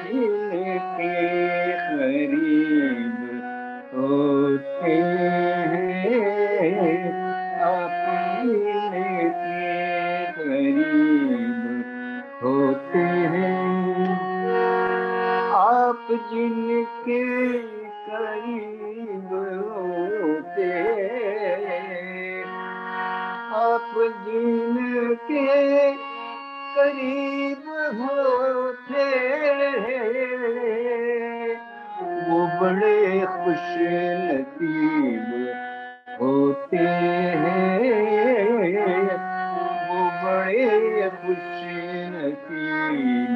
जिनके करीब होते हैं, आप जिनके करीब होते हैं, आप जिनके करीब होते हैं, आप जिनके करीब होते हैं, वो बड़े खुश नसीब होते हैं, वो बड़े खुश नसीब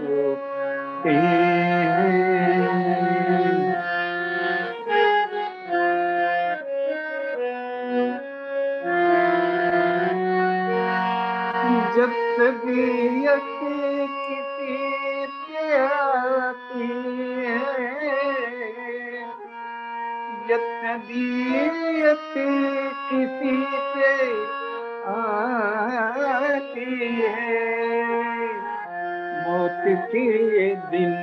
होते हैं। जब तबीयत किसी पे आती है, जब तबीयत किसी पे आती है, मौत के दिन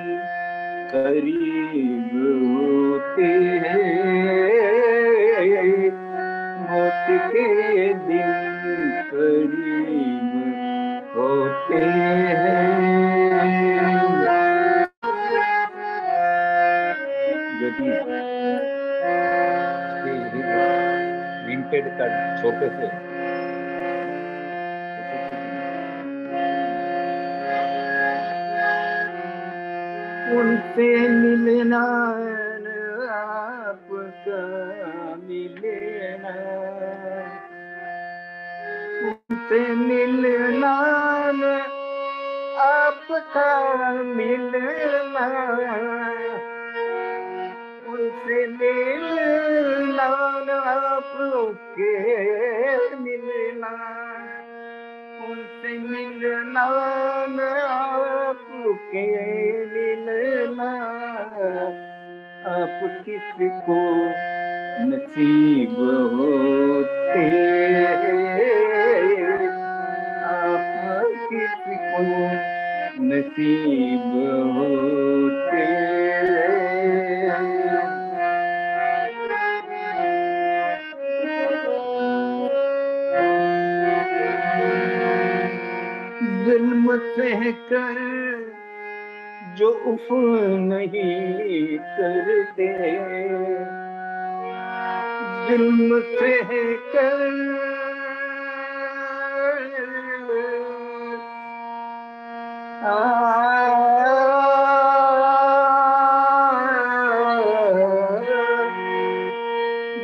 करीब होते हैं, मौत के दिन करीब होते हैं। यदि प्रिंटेड कर छोटे से उनसे मिलना आपका मिलना, उनसे मिलना आपका मिलना, उनसे मिलना आपके मिलना, उनसे मिलना आपके मिलना, आप किसको नसीब होते हैं, आप किसको नसीब होते हैं। जुल्म सहकर जो उफ नहीं करते, जुल्म सहकर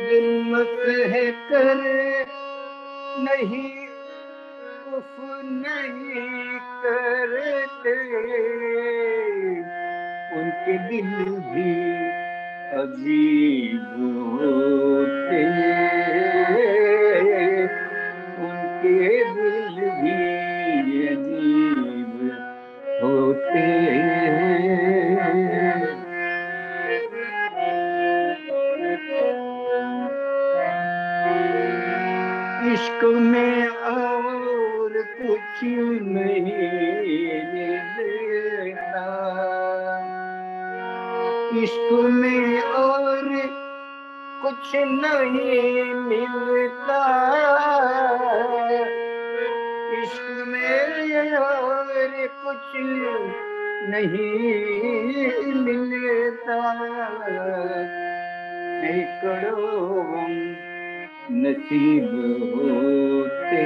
जुल्म सहकर नहीं उफ नहीं करते, उनके दिल भी अजीब होते, उनके दिल भी अजीब होते हैं। इश्क में और कुछ नहीं मिलता, इश्क में और कुछ नहीं मिलता, इश्क में और कुछ नहीं मिलता, सैकड़ों नसीब होते,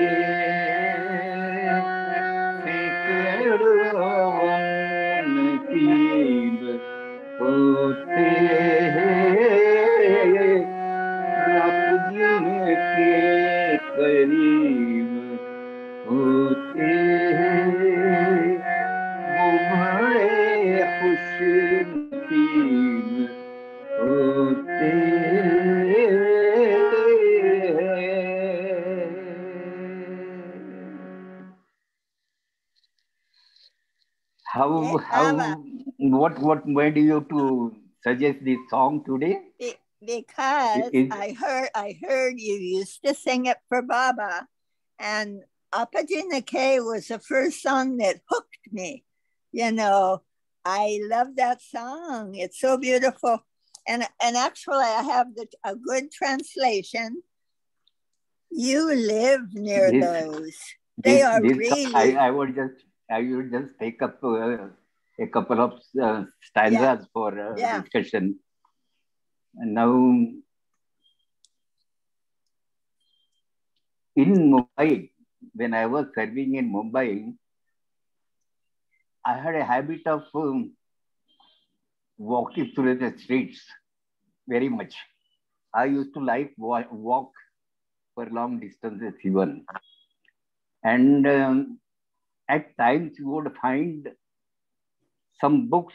सैकड़ों नसीब होते हैं, आप जिनके करीब होते हैं, वो बड़े खुश नसीब होते हैं। What made you to suggest this song today? Because I heard you used to sing it for Baba, and Apajinake was the first song that hooked me. You know, I love that song. It's so beautiful. And actually, I have a good translation. You live near those. They are really. I would just take up a couple of stanzas for discussion. And now, in Mumbai, when I was serving in Mumbai, I had a habit of walking through the streets very much. I used to like walk for long distances even. And at times you would find some books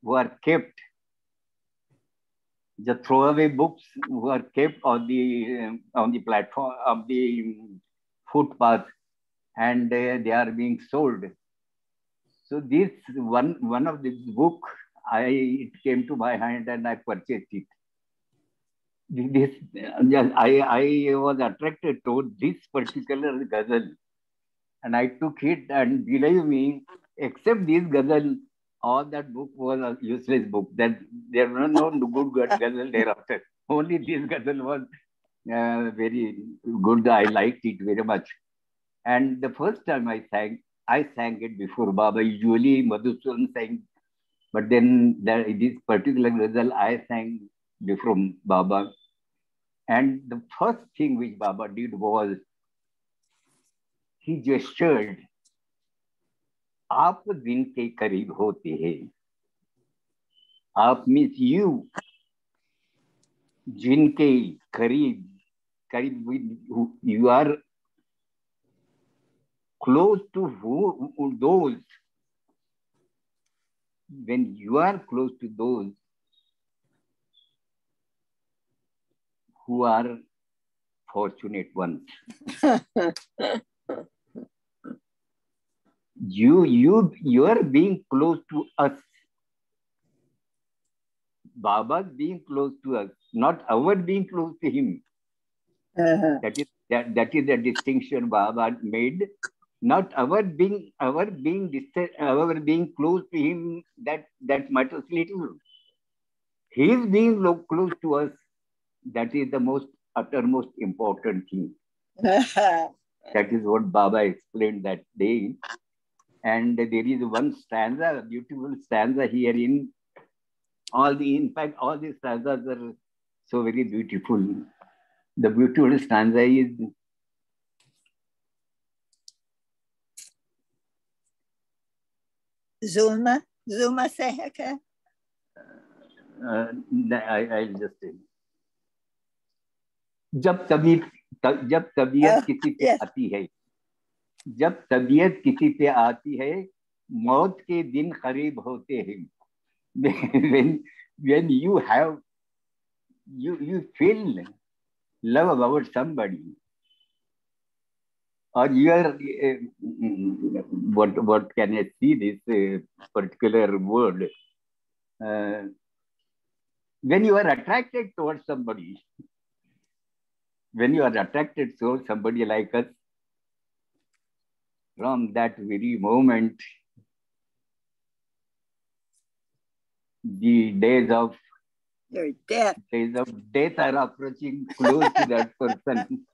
were kept, the throwaway books were kept on the platform of the footpath, and they are being sold. So this one of the book, it came to my hand and I purchased it. I was attracted to this particular ghazal, and I took it, and believe me, except this ghazal, all that book was a useless book. That there were no good ghazal thereafter. Only this ghazal was very good. I liked it very much. And the first time I sang it before Baba. Usually Madhusudan sang, but then this particular ghazal I sang before Baba. And the first thing which Baba did was he gestured, आप दिन के करीब होते हैं. आप means you, जिनके करीब you are close to those. When you are close to those who are fortunate ones, you are being close to us. Baba's being close to us, not our being close to him. That is the distinction Baba made. Not our being close to him, that matters little. His being close to us, that is the uttermost important thing. That is what Baba explained that day. And there is one stanza, a beautiful stanza here in fact, all these stanzas are so very beautiful. The beautiful stanza is, Zuma Sehaka. I'll just say. जब तबीयत किसी पे आती है, जब तबीयत किसी पे आती है, मौत के दिन करीब होते हैं. When you feel love about somebody, or you are what can I see this particular word? When you are attracted towards somebody, when you are attracted towards somebody like us, from that very moment, the days of death are approaching close to that person.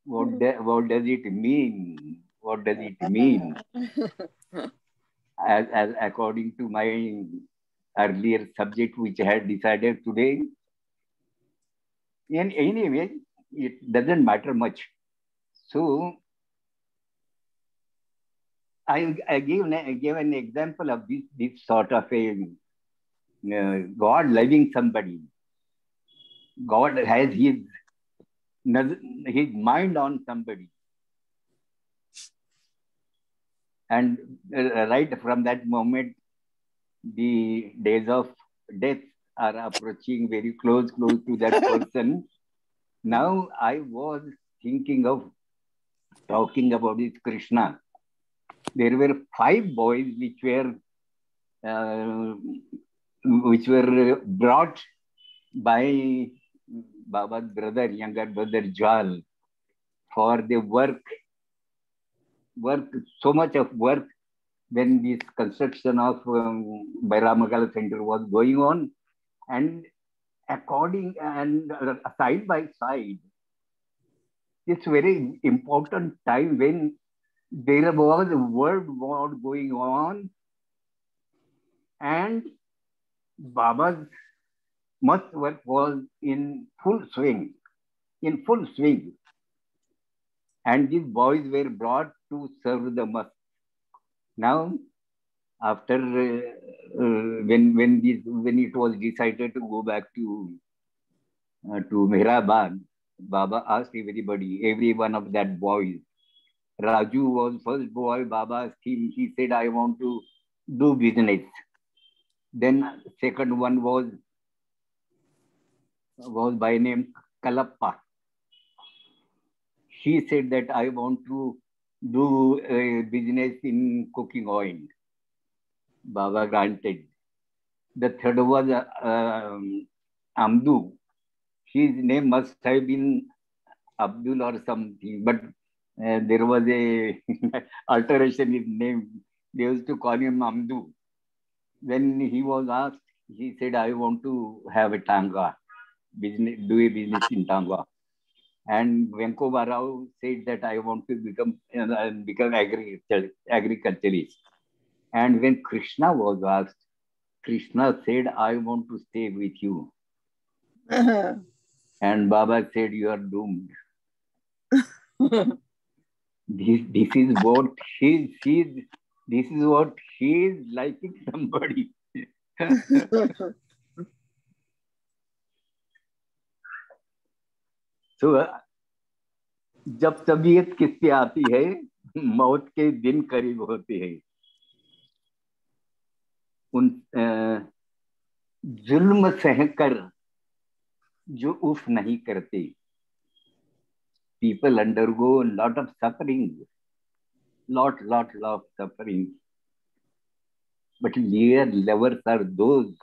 What does it mean? What does it mean? As according to my earlier subject, which I had decided today, anyway, it doesn't matter much. So I gave an example of this sort of a God loving somebody. God has his mind on somebody. And right from that moment, the days of death are approaching very close to that person. Now I was thinking of talking about this Krishna. There were 5 boys which were brought by Baba's brother, younger brother Jal, for the work, so much of work when this construction of Bairamagala Center was going on, and according and side by side, it's very important time when there was a world war going on, and Baba's must work was in full swing, in full swing, and these boys were brought to serve the must. Now, after when it was decided to go back to Mehrabad, Baba asked every one of that boys. Raju was first boy. Baba asked him. He said, "I want to do business." Then second one was by name Kalappa. He said that I want to do a business in cooking oil. Baba granted. The third was Amdu. His name must have been Abdul or something, but there was a alteration in his name. They used to call him Amdu. When he was asked, he said, "I want to have a tanga, do a business in tanga." And Venkoba Rao said that I want to become agriculturist. And when Krishna was asked, Krishna said, "I want to stay with you." And Baba said, "You are doomed." This is what this is what he is liking somebody. So, जब तबीयत किस पे आती है, मौत के दिन करीब होते हैं, उन जुल्म सहकर जो उफ नहीं करते, people undergo a lot of suffering, lot suffering, but real lovers are those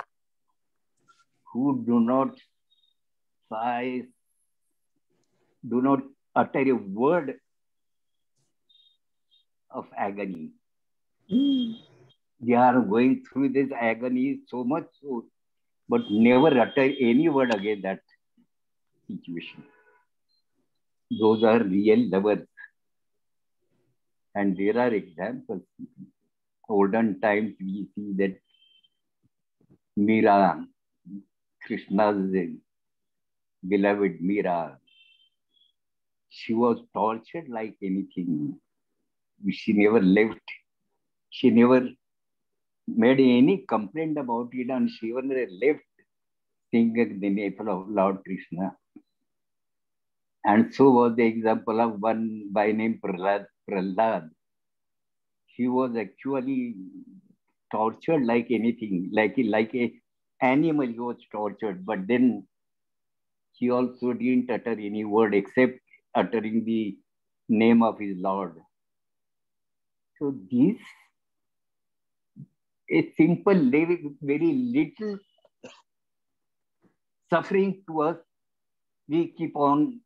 who do not sigh, do not utter a word of agony. They are going through this agony so much so, but never utter any word against that situation. Those are real lovers. And there are examples. Olden times we see that Meera, Krishna's beloved Meera, she was tortured like anything. She never left. She never made any complaint about it, and she never left singing the name of Lord Krishna. And so was the example of one by name Prahlad. He was actually tortured like anything, like a animal he was tortured, but then he also didn't utter any word except uttering the name of his Lord. So this, a simple, very little suffering to us, we keep on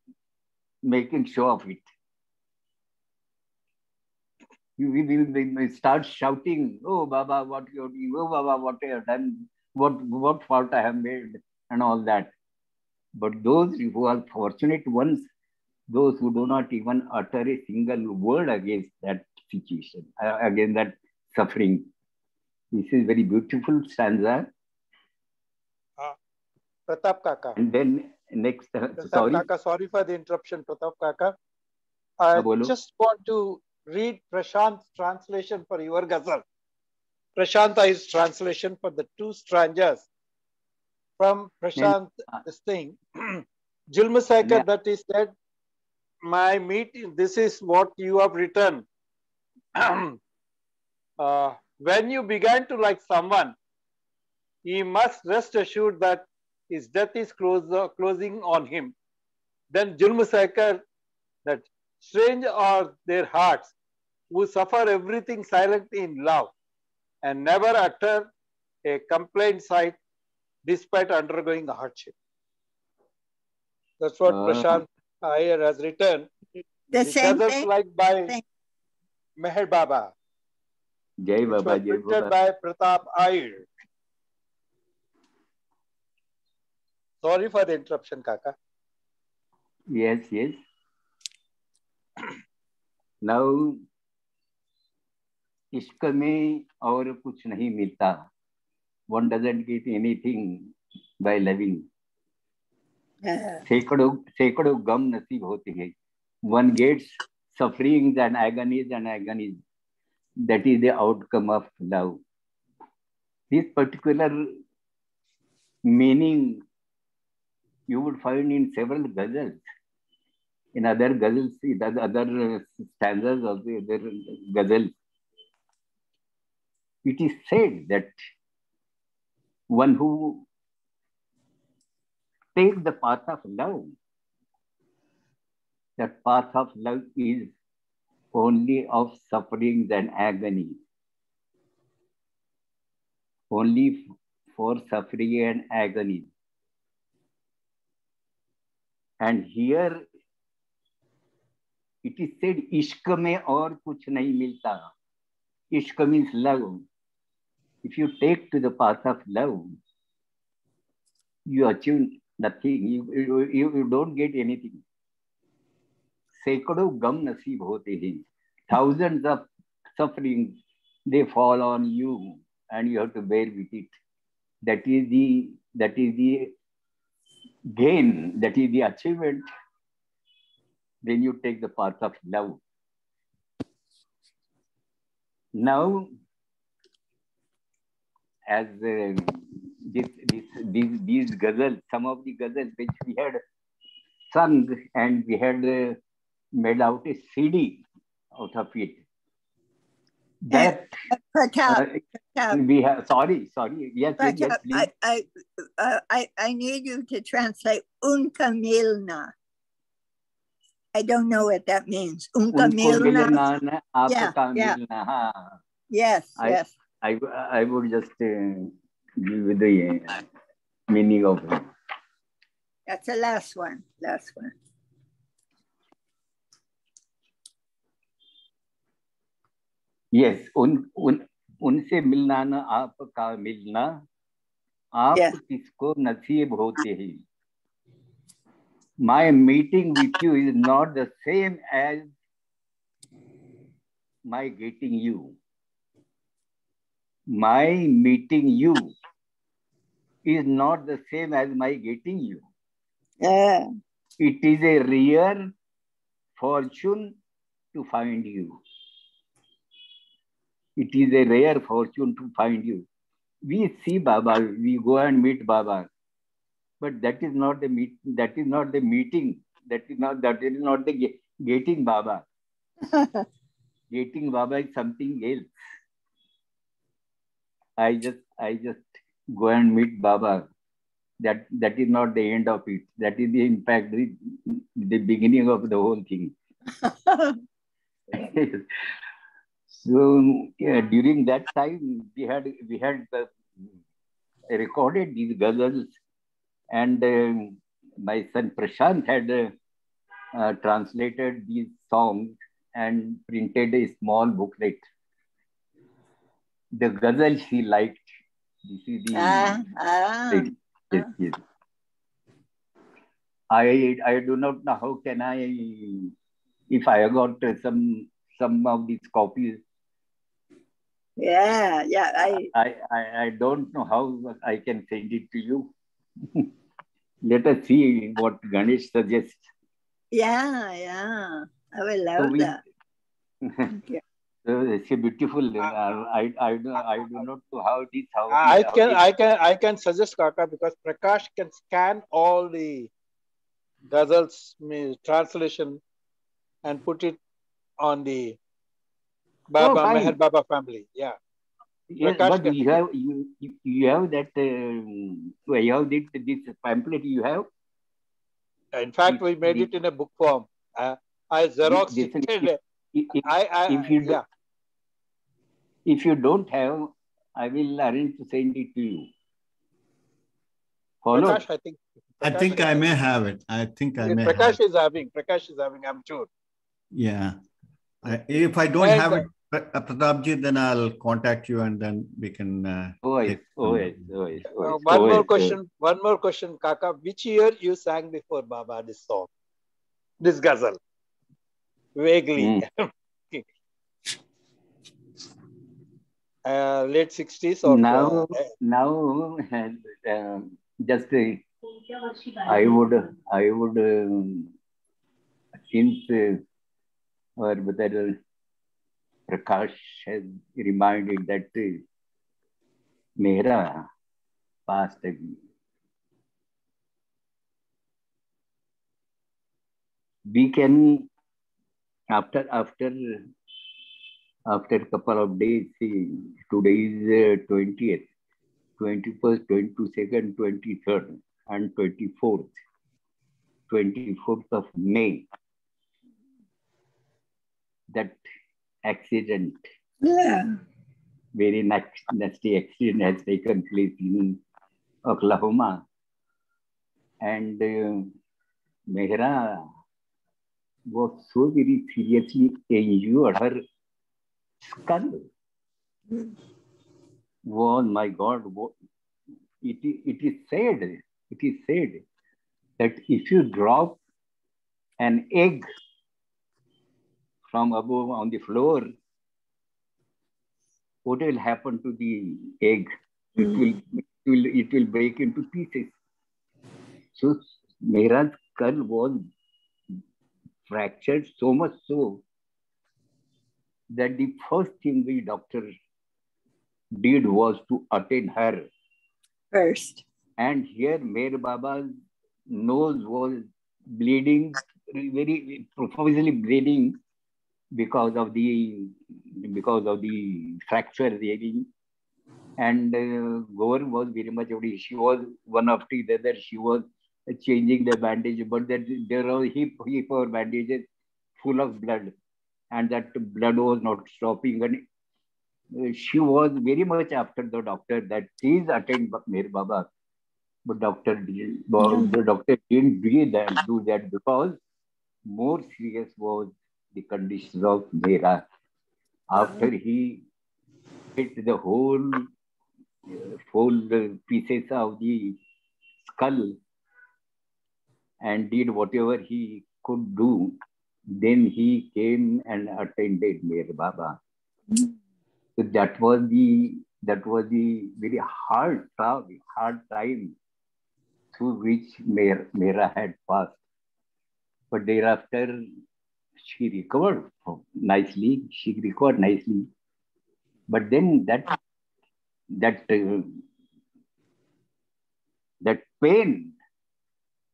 making show of it. We start shouting, "Oh Baba, what you're doing? Oh Baba, what you have done? What fault I have made?" and all that. But those who are fortunate ones, those who do not even utter a single word against that situation, against that suffering. This is very beautiful stanza. Pratap Kaka. And then next, Pratap Kaka, sorry for the interruption, Pratap Kaka. I just want to read Prashant's translation for your ghazal. Prashanta is translation for the two strangers. From Prashant, this thing, Julmasakar, that is said, my meeting, this is what you have written. When you began to like someone, he must rest assured that his death is closing on him. Then Julmasakar, that strange are their hearts, who suffer everything silently in love and never utter a complaint sight despite undergoing hardship. That's what Prashant Ahir has written. The same thing like by Meher Baba. Jai which Baba, was Jai printed Baba. by Pratap Ahir. Sorry for the interruption, Kaka. Yes, yes. Now, इश्क में और कुछ नहीं मिलता. One doesn't get anything by loving. सैकड़ों गम नसीब होते हैं. One gets sufferings and agonies and agonies. That is the outcome of love. This particular meaning you would find in several ghazals. In other ghazals, in other stanzas of the other ghazals, it is said that one who takes the path of love, that path of love is only of sufferings and agony. Only for suffering and agony. And here it is said, इश्क में और कुछ नहीं मिलता. Ishq means love. If you take to the path of love, you achieve nothing. You don't get anything. सैकड़ों गम नसीब होते हैं. Thousands of sufferings, they fall on you and you have to bear with it. That is the gain, that is the achievement when you take the path of love. Now, as these ghazals, some of the ghazals which we had sung and we had made out a CD out of it. That Pratap, we have. Sorry. Yes, Pratap, yes, please. I need you to translate Unka Milna. I don't know what that means. Unka Milna. Yeah. Yes. I would just give you the meaning of it. That's the last one. Yes, उनसे मिलना ना आपका मिलना, आप किसको नसीब होते हैं. My meeting with you is not the same as my getting you. My meeting you is not the same as my getting you. Yeah. It is a rare fortune to find you. It is a rare fortune to find you. We see Baba, we go and meet Baba, but that is not the meeting. That is not the getting Baba. Getting Baba is something else. I just go and meet Baba. That is not the end of it. That is the impact, the beginning of the whole thing. So during that time, we had recorded these ghazals, and my son Prashant had translated these songs and printed a small booklet. The ghazals he liked. This is the yes. I do not know how can I, if I got some of these copies. Yeah. I don't know how I can send it to you. Let us see what Ganesh suggests. Yeah. I will love that. Okay. So it's a beautiful. I do not know how this. I can suggest, Kaka, because Prakash can scan all the ghazals translation and put it on the Baba Meher Baba family. Yeah. Yes, but you have that. You have this pamphlet. You have. In fact, we made it in a book form. I xeroxed it. If you don't have, I will arrange to send it to you. Follow? Prakash, I think I may have it. Prakash is having. I'm sure. Yeah. If I don't have it But Pratapji, then I'll contact you and then we can. One more question. One more question, Kaka. Which year you sang before Baba this song, this ghazal? Vaguely. Late 60s or now just I would since our brother Prakash has reminded that Mehra passed away. We can after a couple of days, today is 20th, 21st, 22nd, 23rd, and 24th, 24th of May. That accident, very nasty accident has taken place in Oklahoma. And Mehra was so very seriously injured. Her skull. Oh my God! It is said. It is said that if you drop an egg from above on the floor, what will happen to the egg? It will break into pieces. So Mehra's skull was fractured so much so that the first thing the doctor did was to attend her first. And here Mehr Baba's nose was bleeding, very profusely bleeding because of the fracture really. And Gaur was very much, she was one after the other, she was changing the bandage, but there were heap of bandages full of blood, and that blood was not stopping. And she was very much after the doctor that please attend Mehr Baba. But the doctor didn't do that because more serious was the condition of Dheram. After he hit the whole pieces of the skull and did whatever he could do, then he came and attended Mehr Baba. So that was the very hard time through which Mehra had passed. But thereafter, she recovered nicely. But then that pain,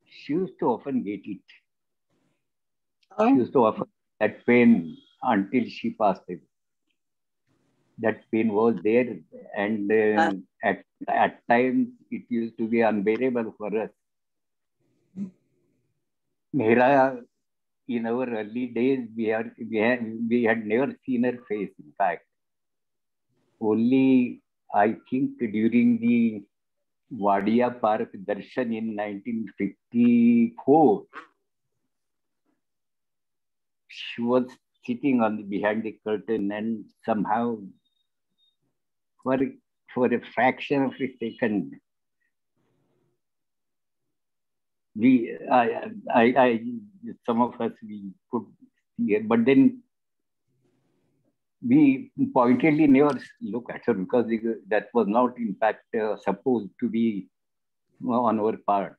she used to often get it. She used to often that pain until she passed away. That pain was there, and at times it used to be unbearable for us. Mehra, in our early days, we had never seen her face. In fact, only I think during the Wadia Park Darshan in 1954, she was sitting behind the curtain, and somehow, for a fraction of a second, some of us we could see her, but then we pointedly never look at her because that was not, in fact, supposed to be on our part.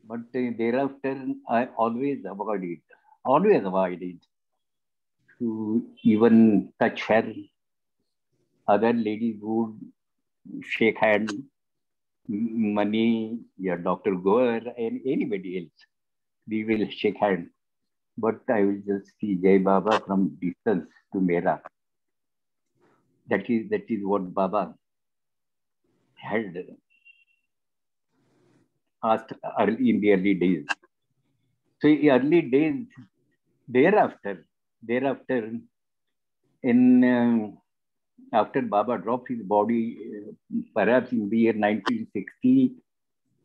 But thereafter, I always avoided to even touch her. Other ladies would shake hands, Mani, your Dr. Goer, and anybody else. We will shake hands. But I will just see Jai Baba from distance to Mehra. That is what Baba had asked in the early days. So in early days, thereafter, after Baba dropped his body, perhaps in the year 1960,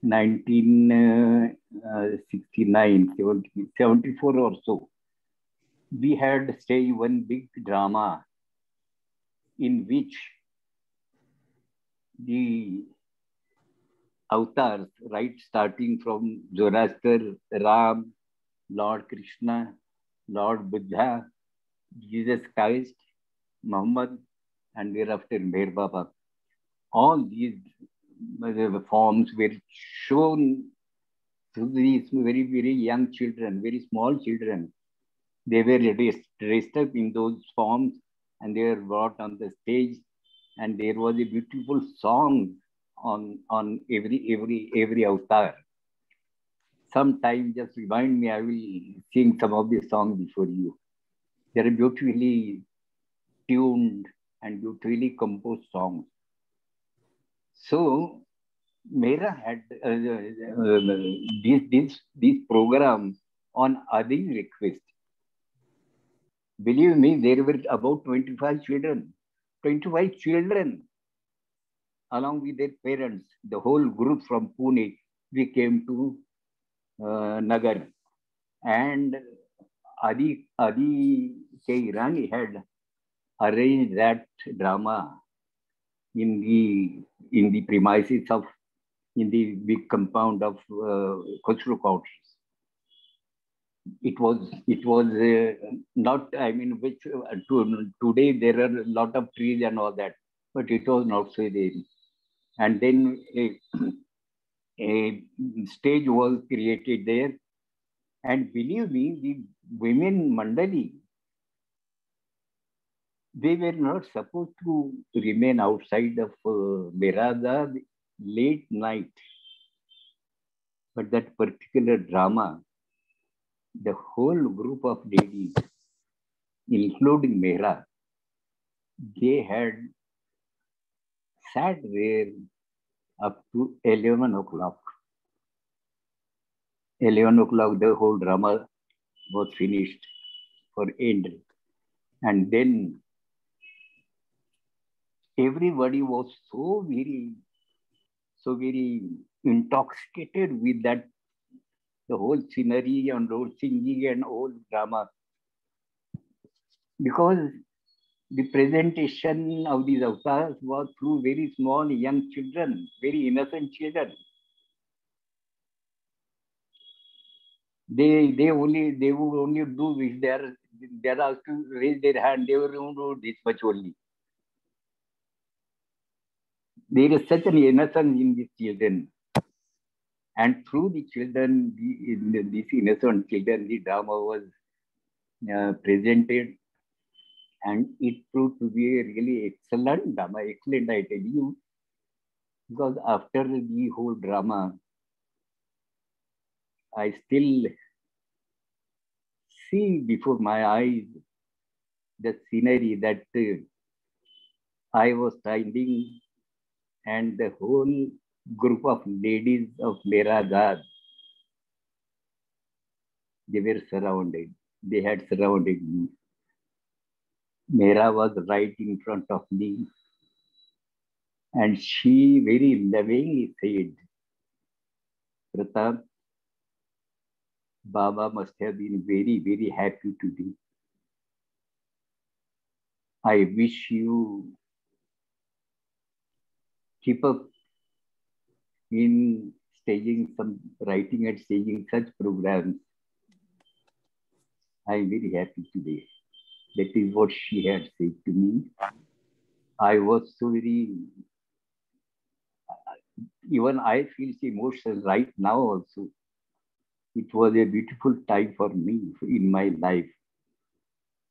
1969, 74 or so, we had staged one big drama in which the avatars, right, starting from Zoroaster, Ram, Lord Krishna, Lord Buddha, Jesus Christ, Muhammad, and thereafter Meher Baba. All these forms were shown to these very, very young children, very small children. They were dressed up in those forms and they were brought on the stage. And there was a beautiful song on every avatar. Sometime just remind me, I will sing some of the songs before you. They are beautifully tuned and beautifully composed songs. So Mera had this program on Adi's request. Believe me, there were about 25 children. 25 children along with their parents. The whole group from Pune, we came to Nagar. And Adi K. Irani had arranged that drama in the premises of, in the big compound of Khosrow Quarters. It was not, I mean, which today there are a lot of trees and all that, but it was not so there. And then a stage was created there. And believe me, the women Mandali, they were not supposed to remain outside of Berada late night. But that particular drama, the whole group of ladies, including Mehra, they had sat there up to 11 o'clock. 11 o'clock, the whole drama was finished for end. And then everybody was so very intoxicated with that, the whole scenery and whole singing and whole drama. Because the presentation of these avatars was through very small young children, very innocent children. They would only do this. They are asked to raise their hand. They will do this much only. There is such an innocence in these children. And through the children, these innocent children, the drama was presented. And it proved to be a really excellent drama, excellent, I tell you. Because after the whole drama, I still see before my eyes the scenery that I was standing and the whole group of ladies of Merazad, they were surrounded. They had surrounded me. Mera was right in front of me. And she very lovingly said, Pratap, Baba must have been very, very happy today. I wish you keep up in staging some, writing and staging such programs. I am very happy today. That is what she had said to me. I was so very, even I feel emotional right now also. It was a beautiful time for me in my life.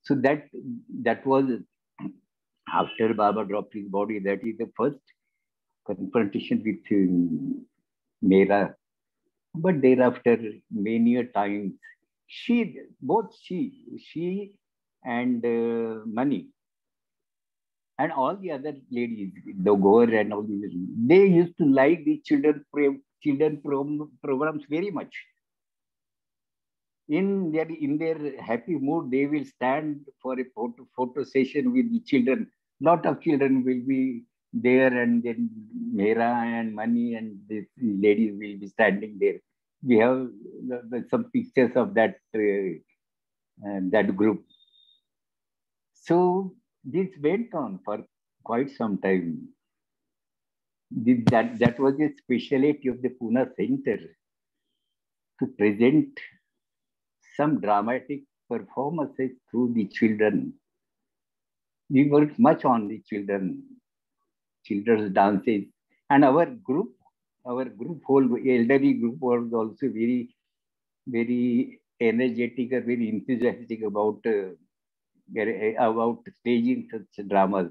So that was after Baba dropped his body. That is the first confrontation with Mera. But thereafter, many a times, she and Mani and all the other ladies, the Gaur and all these, they used to like the children programs very much. In their happy mood, they will stand for a photo session with the children. Lot of children will be there, and then Mera and Mani and these ladies will be standing there. We have some pictures of that group. So this went on for quite some time. That was a specialty of the Pune Center to present some dramatic performances through the children. We worked much on the children's dances, and our group, whole elderly group was also very, very energetic or very enthusiastic about staging such dramas.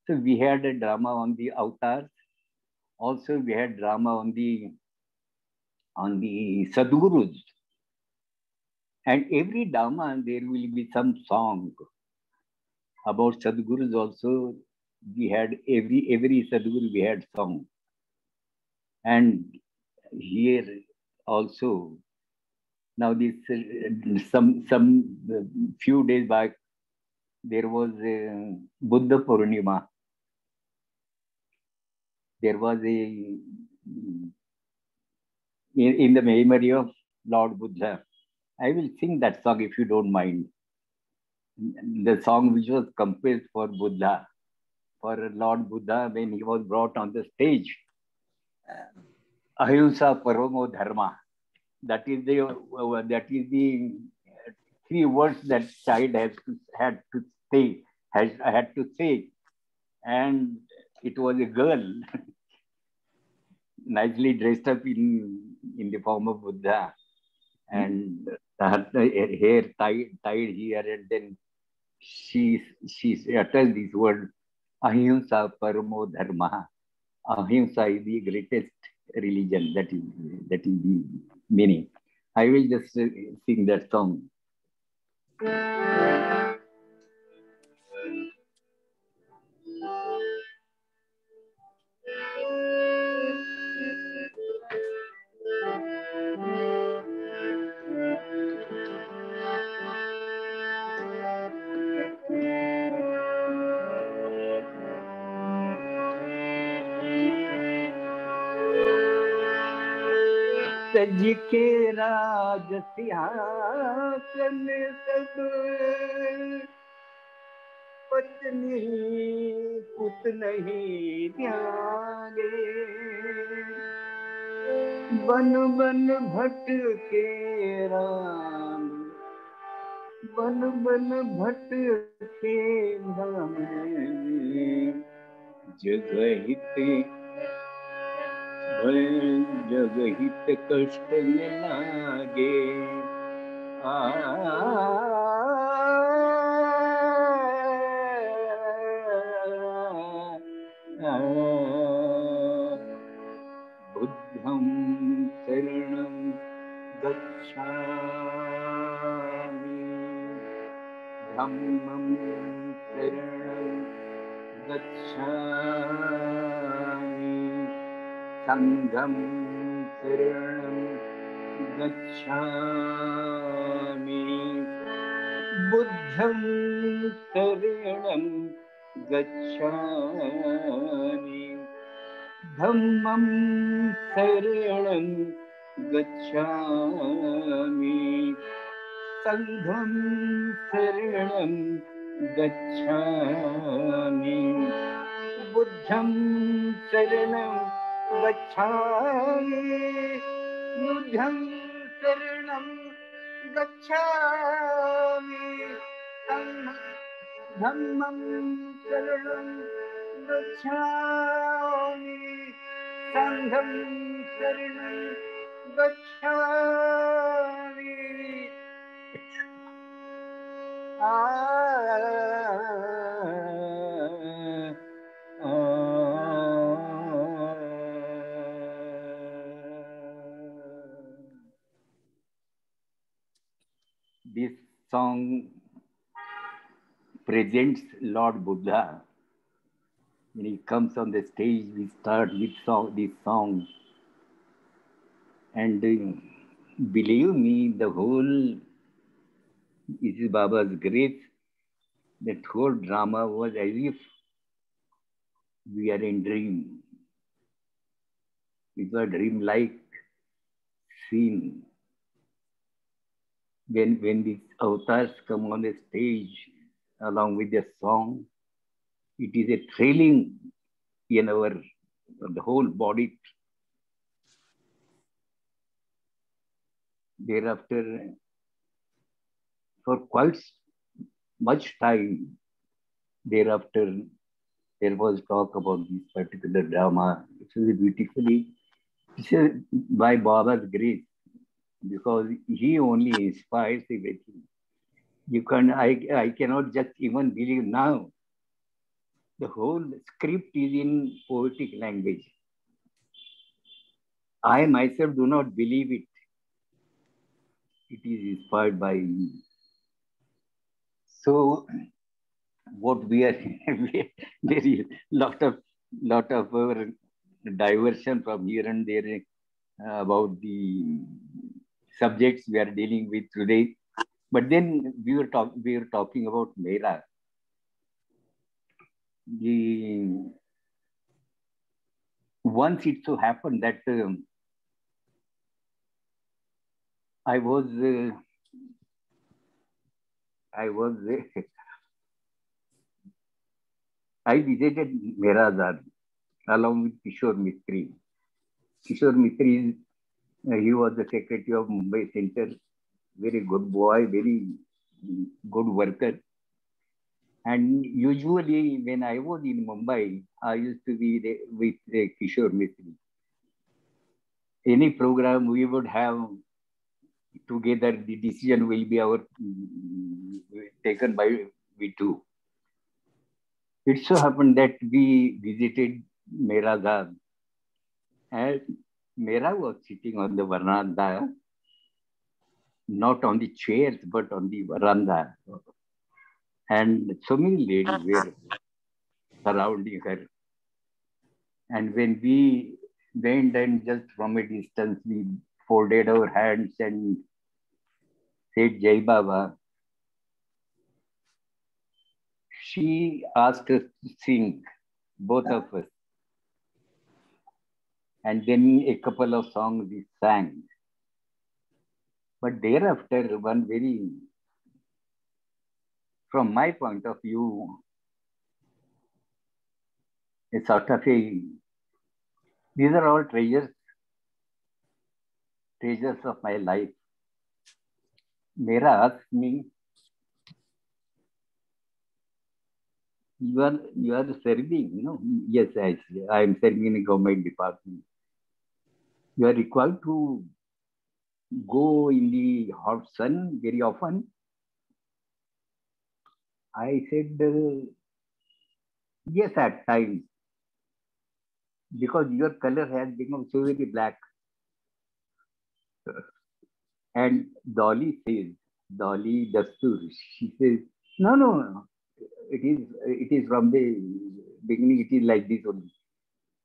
So we had a drama on the avatars. Also, we had drama on the Sadgurus. And every drama there will be some song about Sadgurus. Also, we had every Sadguru we had song. And here also, now this some few days back there was Buddha Purnima. There was in the memory of Lord Buddha. I will sing that song if you don't mind. The song which was composed for Buddha, for Lord Buddha when he was brought on the stage. Ahimsa Paramo Dharma. That is the three words that child had to say, and it was a girl nicely dressed up in the form of Buddha, and her hair tied here, and then she utters this word, Ahimsa Paramo Dharma. Ahimsa is the greatest religion. That is the meaning. I will just sing that song. सज के राज सिंहासन सब पत्नी पुत नहीं ध्यागे बन बन भटके राम बन बन भटके धाम जगहिते जगहित कष्ट न लागे बुद्धं शरणं गच्छामि धम्मं शरणं गच्छामि संघं शरणं गच्छामि बुद्धं शरणं गच्छामि धम्मं शरणं गच्छामि संघं शरणं गच्छामि बुद्धं शरणं गच्छामि बुद्धं शरणं गच्छामि धम्मं शरणं गच्छामि संघं शरणं गच्छामि This song presents Lord Buddha. When he comes on the stage, we start with this song. And believe me, the whole Isis Baba's grace, that whole drama was as if we are in dream. It was a dream-like scene. When these avatars come on the stage, along with the song. It is a thrilling in our the whole body. Thereafter, for quite much time, thereafter, there was talk about this particular drama. It was beautifully, it's by Baba's grace, because he only inspires everything. I cannot just even believe now. The whole script is in poetic language. I myself do not believe it. It is inspired by me. So what we are there is lot of our diversion from here and there about the subjects we are dealing with today. But then we were talking about Mera. Once it so happened that I was I visited Merazad along with Kishore Mistry. Kishore Mistry, he was the secretary of Mumbai Center. Very good boy, very good worker. And usually when I was in Mumbai, I used to be there with Kishore Mistry. Any program we would have together, the decision will be taken by we two. It so happened that we visited Merazad, and Mera was sitting on the veranda, not on the chairs, but on the veranda. And so many ladies were surrounding her. And when we went and just from a distance, we folded our hands and said Jai Baba. She asked us to sing, both of us. And then a couple of songs we sang. But thereafter, one very, from my point of view, a sort of a, these are all treasures of my life. Mera asked me, you are serving, you know? Yes, I am serving in a government department. You are required to go in the hot sun very often. I said, yes, at times, because your color has become so very black. And Dolly Dastur, she says, no, it is from the beginning, it is like this only.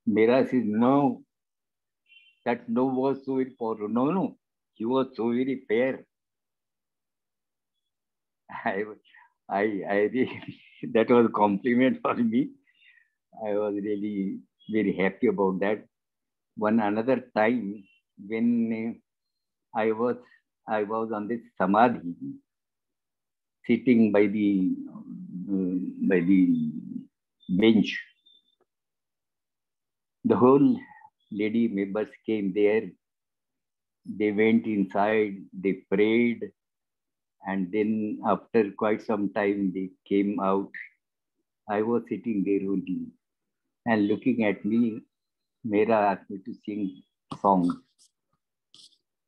Mera says, no, that no was so important. No, he was so very fair. I really, that was a compliment for me. I was really very happy about that. One another time when I was on this samadhi, sitting by the bench. The whole lady members came there. They went inside. They prayed, and then after quite some time, they came out. I was sitting there only, and looking at me, Mera asked me to sing songs.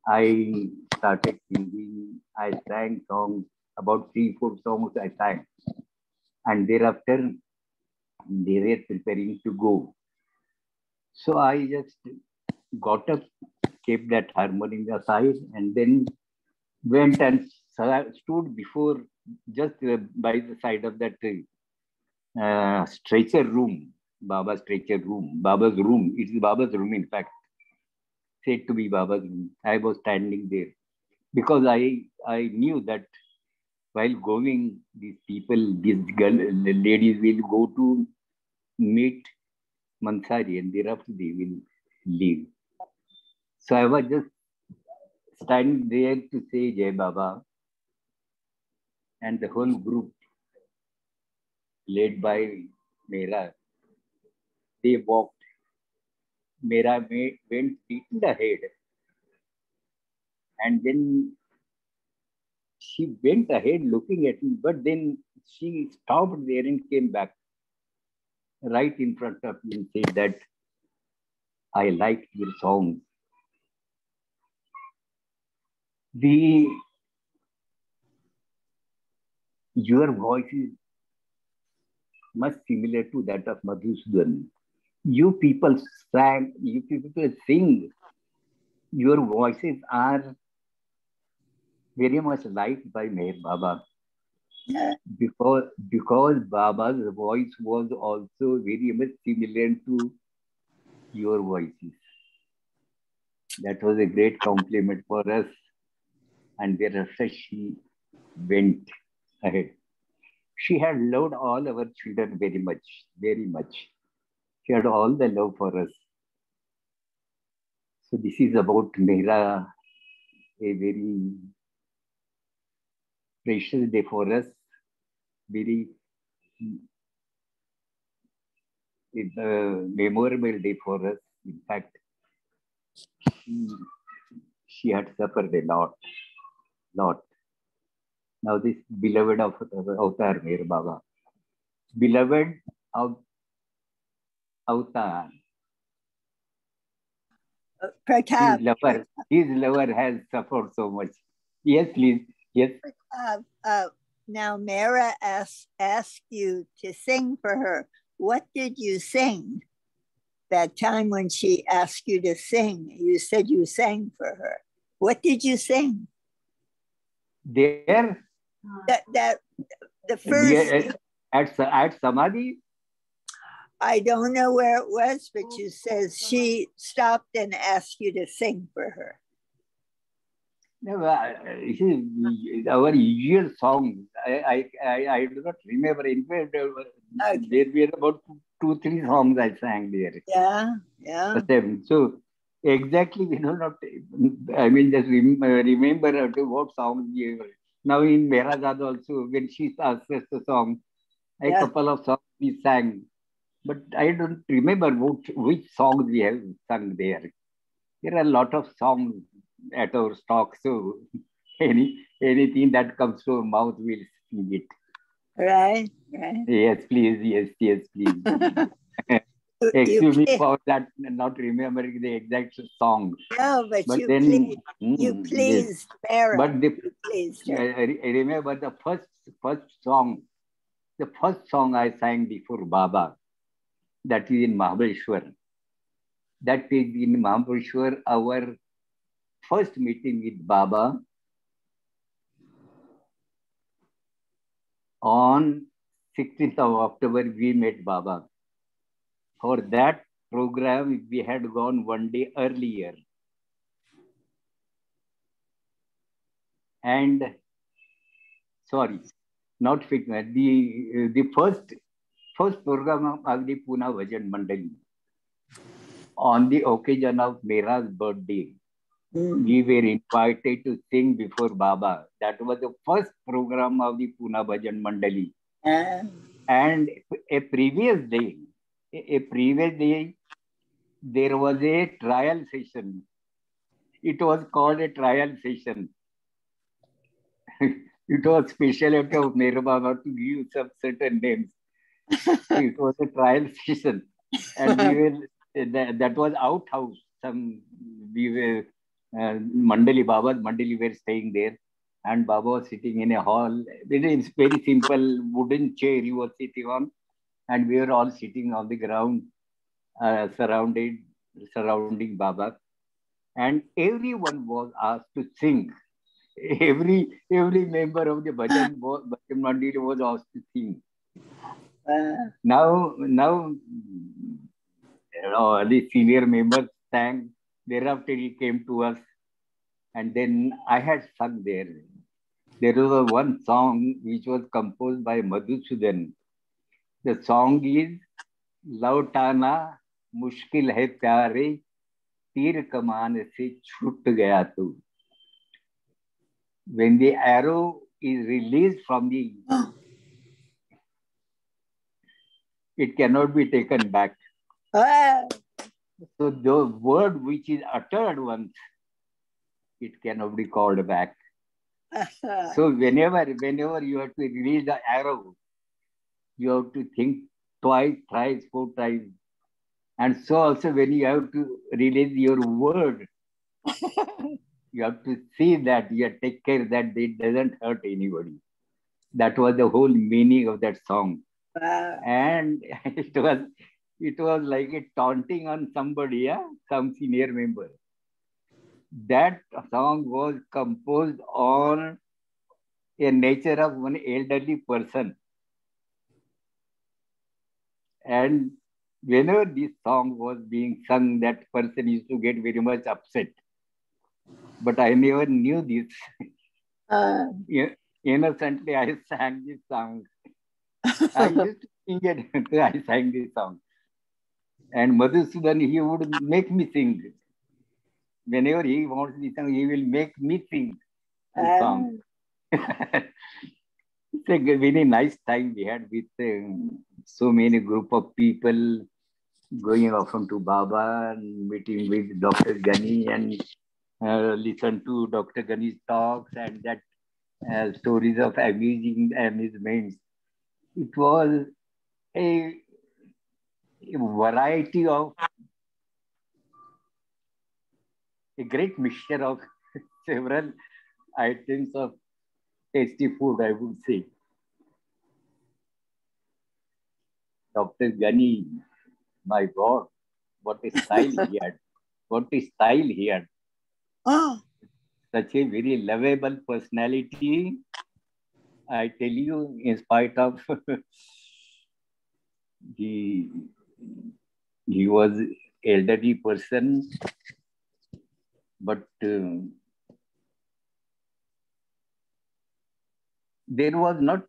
I started singing. I sang songs, about 3-4 songs I sang. And thereafter, they were preparing to go. So I just got up, kept that harmonium aside, and then went and stood before, just by the side of that stretcher room, Baba's stretcher room, Baba's room. It is Baba's room, in fact, said to be Baba's room. I was standing there because I knew that while going, these ladies will go to meet Mansari, and thereafter they will leave. So I was just standing there to say Jai Baba, and the whole group led by Mera. They walked. Mera went little ahead, and then she went ahead looking at me, but then she stopped there and came back right in front of me and said that I liked your songs. Your voice is much similar to that of Madhusudan. You people sing. Your voices are very much liked by Meher Baba. Because Baba's voice was also very much similar to your voices. That was a great compliment for us. And thereafter she went ahead. She had loved all our children very much, very much. She had all the love for us. So this is about Mehra, a very precious day for us, very memorable day for us. In fact, she had suffered a lot. Now this beloved of Avatar Meher Baba, beloved of Avatar, Pratap. His lover has suffered so much. Yes, please. Yes. Now Mera asked you to sing for her. What did you sing that time when she asked you to sing? You said you sang for her. What did you sing? There? The first... At Samadhi? I don't know where it was, but you says she stopped and asked you to sing for her. No, our usual songs. I do not remember. In fact, there were about 2-3 songs I sang there. Yeah. So exactly we do not. I mean, just remember what songs we were. Now in Merazad also, when she asked us the song, a couple of songs we sang, but I don't remember which songs we have sung there. There are a lot of songs at our stock, so anything that comes to our mouth, we'll sing it. Right. Yes, please. Excuse me for that, not remembering the exact song. No, but you pleased Mera. But I remember the first song I sang before Baba, that is in Mahabaleshwar. That is in Mahabaleshwar, our first meeting with Baba on 16th of October, we met Baba. For that program, we had gone one day earlier. And sorry, not fitness. The first program of the Poona Bhajan Mandali on the occasion of Mera's birthday. We were invited to sing before Baba. That was the first program of the Poona Bhajan Mandali. And a previous day, there was a trial session. It was called a trial session. It was specialty of Meher Baba to give some certain names. It was a trial session. And that was outhouse. We were Baba's Mandali were staying there, and Baba was sitting in a hall. It's very simple wooden chair he was sitting on, and we were all sitting on the ground, surrounding Baba, and everyone was asked to sing. Every member of the Bhajan Mandali was asked to sing. Now, the senior members sang. Thereafter, he came to us, and then I had sung there. There was one song which was composed by Madhusudan. The song is "Lautana मुश्किल है प्यारे तीर कमान से छूट गया तू." When the arrow is released from the it cannot be taken back. Ah. So the word which is uttered once, it cannot be called back. So whenever you have to release the arrow, you have to think twice, thrice, four times. And so also when you have to release your word, you have to see that you take care that it doesn't hurt anybody. That was the whole meaning of that song. Wow. And it was like a taunting on somebody, yeah? Some senior member. That song was composed on a nature of one elderly person. And whenever this song was being sung, that person used to get very much upset. But I never knew this. Innocently, I sang this song. I used to sing it. I sang this song. And Madhusudan, he would make me sing. Whenever he wants this song, he will make me sing the song. It's a very nice time we had with so many group of people going often to Baba and meeting with Dr. Gani and listen to Dr. Gani's talks and that stories of amusements. It was a variety of a great mixture of several items of tasty food, I would say. Dr. Gani, my God, what a style he had. What a style he had. Oh. Such a very lovable personality. I tell you, in spite of he was elderly person, but there was not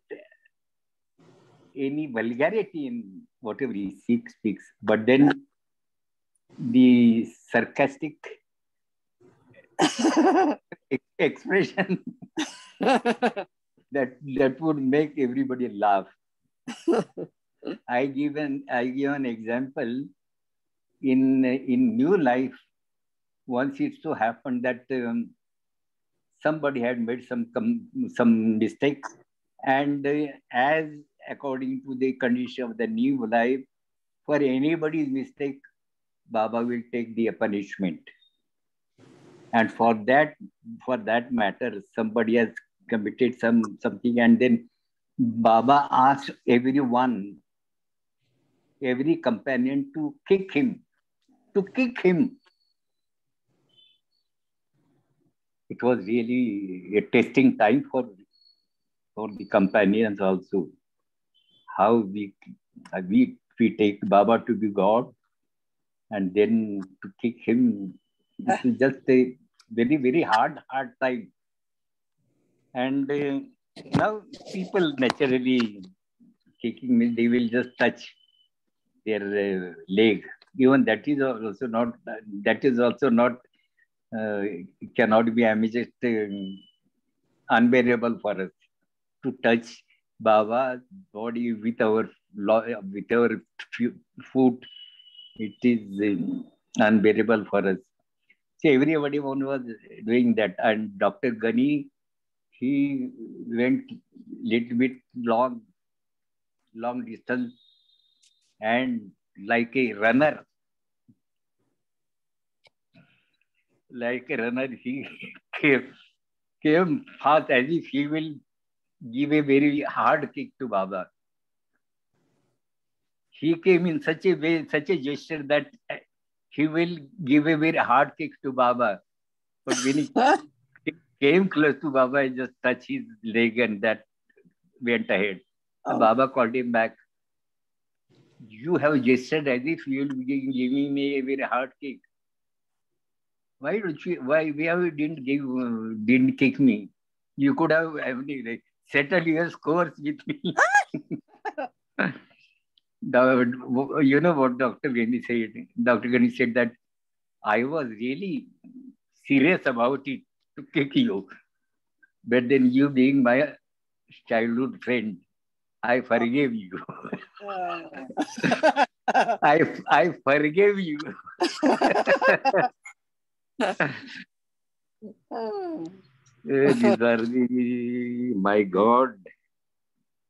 any vulgarity in whatever he speaks. But then the sarcastic expression that would make everybody laugh. I give an example. In new life, once it so happened that somebody had made some mistake, and as according to the condition of the new life, for anybody's mistake, Baba will take the punishment. And for that matter, somebody has committed something, and then Baba asked everyone, every companion to kick him. It was really a testing time for the companions also. How we take Baba to be God, and then to kick him. This is just a very, very hard time. And now people naturally kicking means they will just touch their leg. Even that is also not cannot be immediate unbearable for us to touch Baba's body with our foot. It is unbearable for us. So everybody was doing that, and Dr. Gani, he went little bit long distance, and like a runner, he came fast as if he will give a very hard kick to Baba. He came in such a way, such a gesture that he will give a very hard kick to Baba. But when he came close to Baba, he just touched his leg and that went ahead. Oh. Baba called him back. You have gestured as if you will be giving me a very hard kick. Why didn't kick me? You could have settled your scores with me. You know what Dr. Gani said? Dr. Gani said that I was really serious about it to kick you. But then you being my childhood friend, I forgive you. Oh. I forgive you. These are the, my God,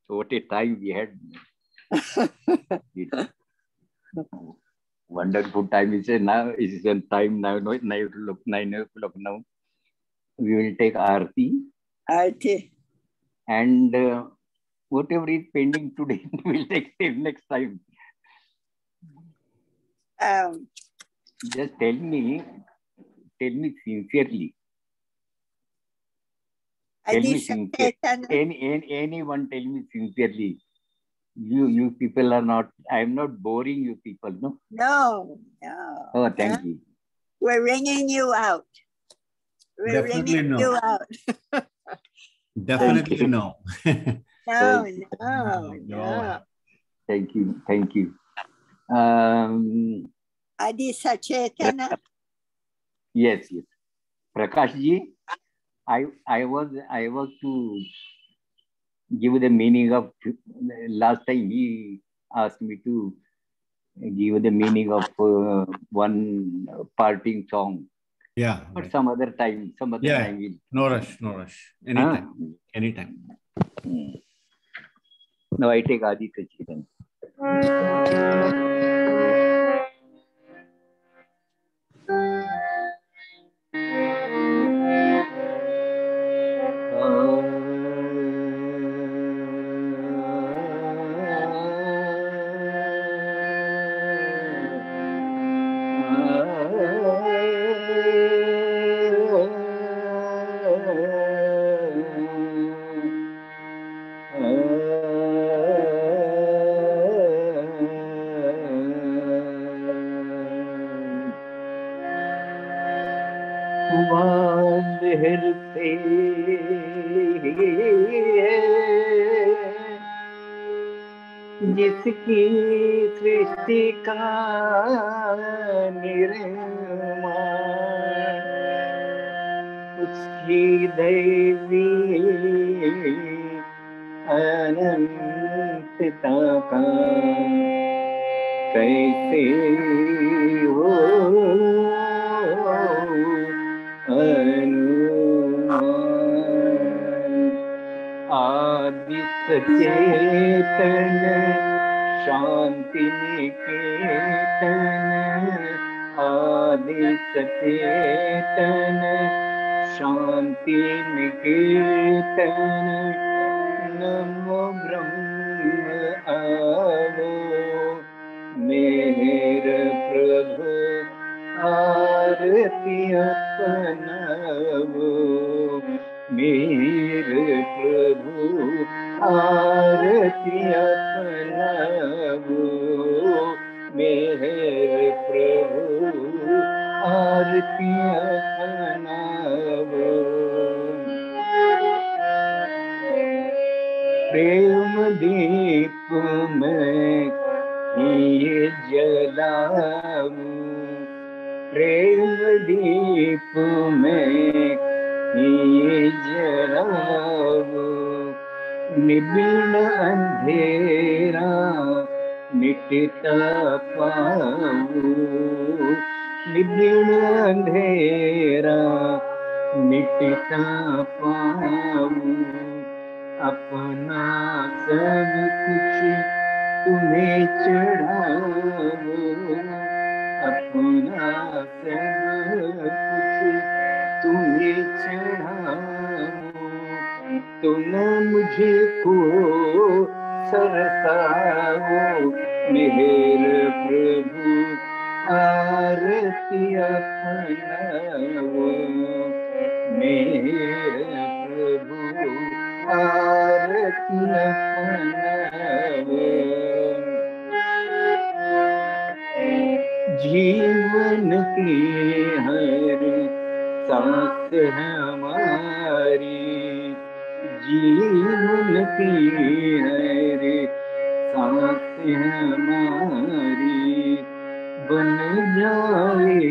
what a time we had. Wonderful time. It's a now. It's a time now. 9 o'clock now. We will take Aarti. Aarti. And whatever is pending today, we'll take it next time. Just tell me sincerely. Tell me sincerely. Anyone tell me sincerely. You people are not, I am not boring you people, no? No. Oh, thank you. We're ringing you out. Definitely no. You out. Definitely no. No. Thank you. Adi Sachetana. Yes. Prakash ji, I was to give the meaning of, last time he asked me to give the meaning of one parting song. Yeah. But some other time. No rush. Anytime. Now I take Adi Sachidan. जिसकी सृष्टि का निर्माण उसकी दैवी अनंतता का कैसे हो आदि सचेतन शांति निकेतन आदि सचेतन शांति निकेतन नमो ब्रह्म आवो मेरे प्रभु आरती अपनावो मेरे प्रभु आरती अपनावो मेरे प्रभु आरती अपनावो प्रेम दीप में ये जलाऊं प्रेम दीप में ये जलाऊं निबिड़ अंधेरा मिटता पाऊं निबिड़ अंधेरा मिटता पाऊं अपना सब कुछ तुम्हें चढ़ाऊं अपना सब कुछ तुम्हें चढ़ाऊं तुम मुझे को सरसाओ मेरे प्रभु आरती अपनाओ मेरे प्रभु आरती अपनाओ जीवन की हर सांस हमारी जीवन की हर सांस हमारी बन जाए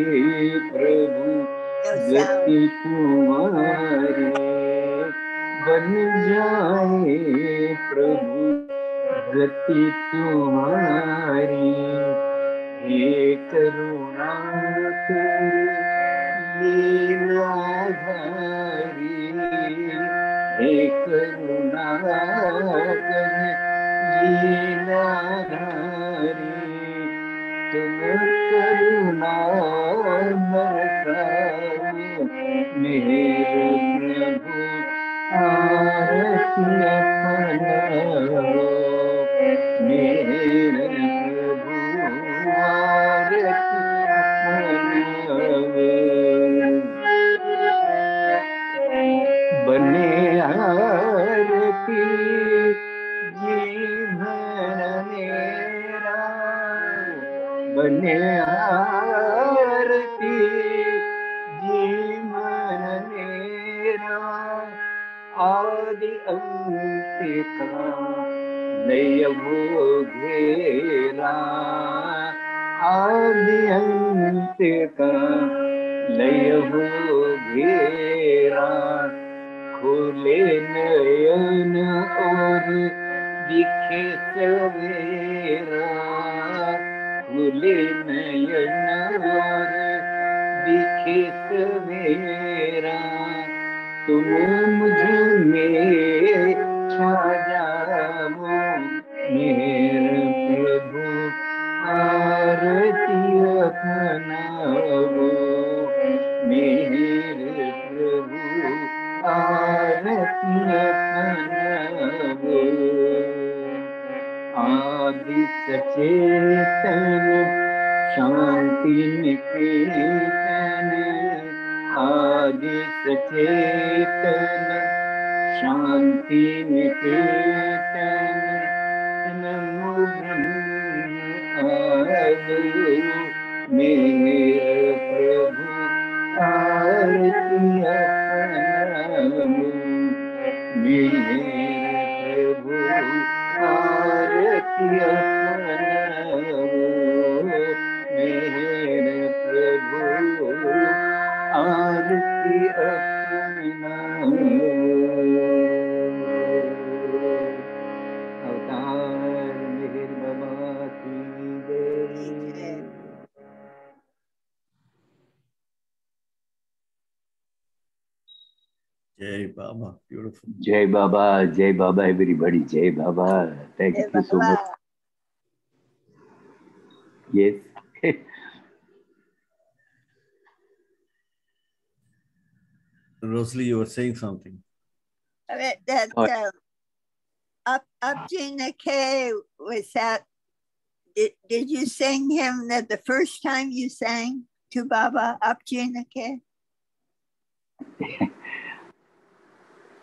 प्रभु गति तुम्हारी बन जाए प्रभु रति तुम्हारी हे करुणा लीलाधारी हे करुणा लीलाधारी तुम करुणा बरसाओ मेरे प्रभु आरती अपनाओ मेरे प्रभु आरती अपनाओ बने आरती जीवन मेरा बने आरती जीवन मेरा आदि अंत का नय वो घेरा आदि अंत का नय वो घेरा खुले नयन और दिखे सवेरा खुले नयन और दिखे सवेरा तुम मुझ में छा जाओ मेरे प्रभु आरती अपनाओ मेरे प्रभु आरती अपनाओ आदि सचेतन शांति निकेतन आदि सचेतन शांति निकेतन नमो ब्रह्म आदि मेरे प्रभु आरती अपनाओ मेरे प्रभु आरती अपनाओ मेरे प्रभु आरती अपनाओ अवतार मेहर बाबा की जय Jai Baba, beautiful. Jai Baba, everybody. Jai Baba. Thank you so much. Yes. Rosalie, you were saying something. That Upjina K was that. Did you sing him that the first time you sang to Baba Upjina K?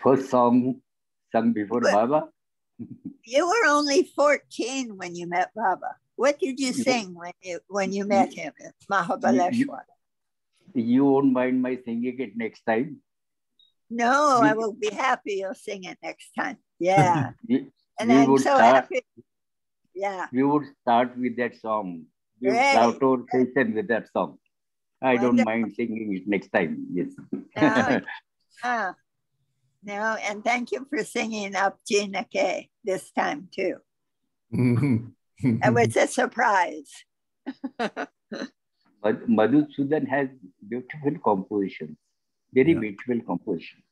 First song sung before Baba. You were only 14 when you met Baba. What did you sing when you met him at Mahabaleshwar? You won't mind my singing it next time? No, I will be happy you'll sing it next time. Yeah. And we I'm so happy. Yeah. We would start with that song. We would start our session with that song. I don't mind singing it next time. Yes. No, and thank you for singing up Gina K this time too. It was a surprise. But Madhusudan has beautiful composition, very beautiful composition.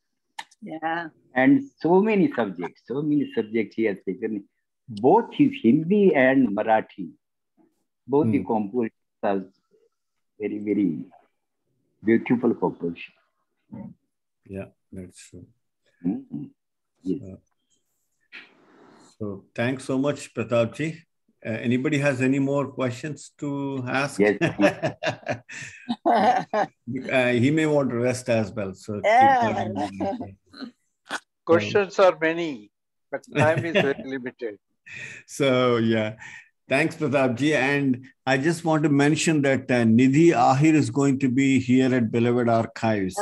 Yeah. And so many subjects he has taken. Both his Hindi and Marathi, both the compositions are very, very beautiful composition. Yeah, that's true. Yes. So thanks so much, Pratapji. Anybody has any more questions to ask? Yes. He may want to rest as well. So questions are many, but time is very limited. So yeah, thanks, Pratapji. And I just want to mention that Nidhi Ahir is going to be here at Beloved Archives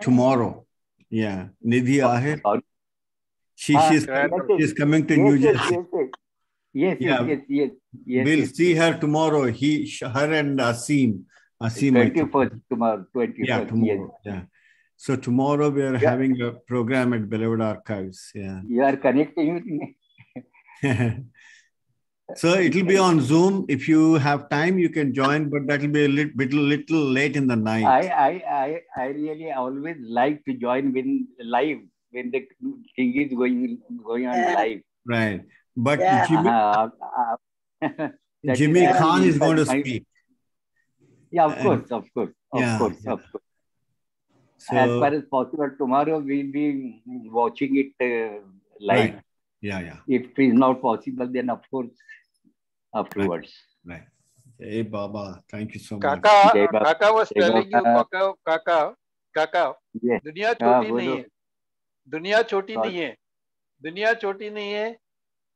tomorrow. Yeah, Nidhi Ahir. She's coming to New Jersey. Yes. We'll see her tomorrow. Her and Asim. 21st tomorrow. 21st. Yeah, tomorrow. Yes. Yeah. So tomorrow we are having a program at Beloved Archives. Yeah. You are connecting with me. So it will be on Zoom. If you have time, you can join, but that will be a little late in the night. I really always like to join when live, when the thing is going on live. Right. But Jimmy Khan is going to speak. Yeah, of course. Of course. So, as far as possible, tomorrow we'll be watching it live. Right. Yeah. If it is not possible, then of course afterwards. Right. Hey Baba, thank you so much. Kaka was telling you, Kaka. Yes. दुनिया छोटी नहीं है. दुनिया छोटी नहीं है.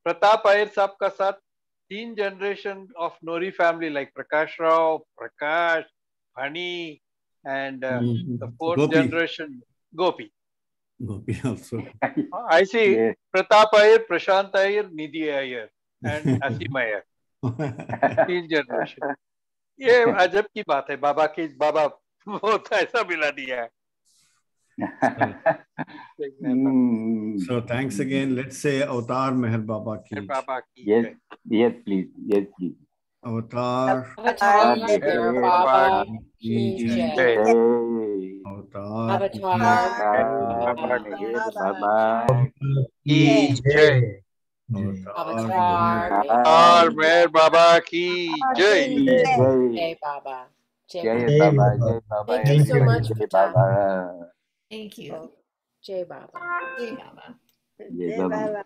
प्रताप अय्यर साहब का साथ 3 generation of Nori family like Prakash Rao, Prakash, Bhani, and the 4th generation Gopi. Gopi also. I see Pratap Ahir, Prashant Ahir, Nidhi Ahir, and Asim Ahir. 3 generation. ये अजब की बात है. बाबा वो तो ऐसा मिला दिया है. So thanks again. Let's say Avatar Meher Baba ki. Yes, please. Avatar Meher Baba ki jai. Avatar Meher Baba ki jai. Avatar Meher Baba ki jai. Jai Baba. Jai Baba. Thank you so much, Pratap. Thank you. Jai Baba. Jai Baba.